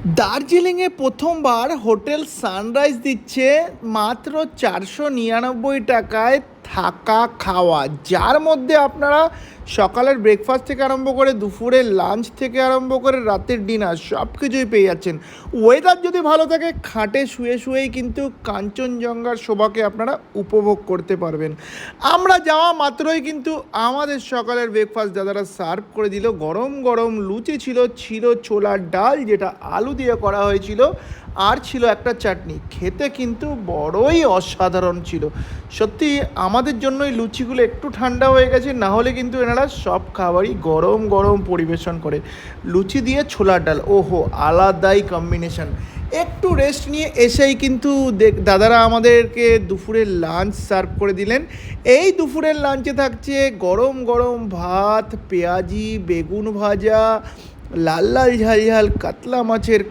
দার্জিলিংয়ে প্রথমবার hotel sunrise দিচ্ছে মাত্র 499 টাকায় থাকা খাওয়া, যার মধ্যে আপনারা সকালের ব্রেকফাস্ট থেকে আরম্ভ করে দুপুরের লাঞ্চ থেকে আরম্ভ করে রাতের ডিনার সব কিছুই পেয়ে যাচ্ছেন। ওয়েদার যদি ভালো থাকে খাটে শুয়ে শুয়েই কিন্তু কাঞ্চনজঙ্ঘার শোভাকে আপনারা উপভোগ করতে পারবেন। আমরা যাওয়া মাত্রই কিন্তু আমাদের সকালের ব্রেকফাস্ট দাদারা সার্ভ করে দিল। গরম গরম লুচি ছিল, ছোলার ডাল যেটা আলু দিয়ে করা হয়েছিল, আর ছিল একটা চাটনি। খেতে কিন্তু বড়ই অসাধারণ ছিল। সত্যি আমাদের জন্যই লুচিগুলো একটু ঠান্ডা হয়ে গেছে, না হলে কিন্তু এনারা সব খাবারই গরম গরম পরিবেশন করে। লুচি দিয়ে ছোলার ডাল, ওহো আলাদাই কম্বিনেশন। একটু রেস্ট নিয়ে এসেই কিন্তু দাদারা আমাদেরকে দুপুরের লাঞ্চ সার্ভ করে দিলেন। এই দুপুরের লাঞ্চে থাকছে গরম গরম ভাত, পেঁয়াজি, বেগুন ভাজা, লাল লাল ঝাল ঝাল কাতলা মাছের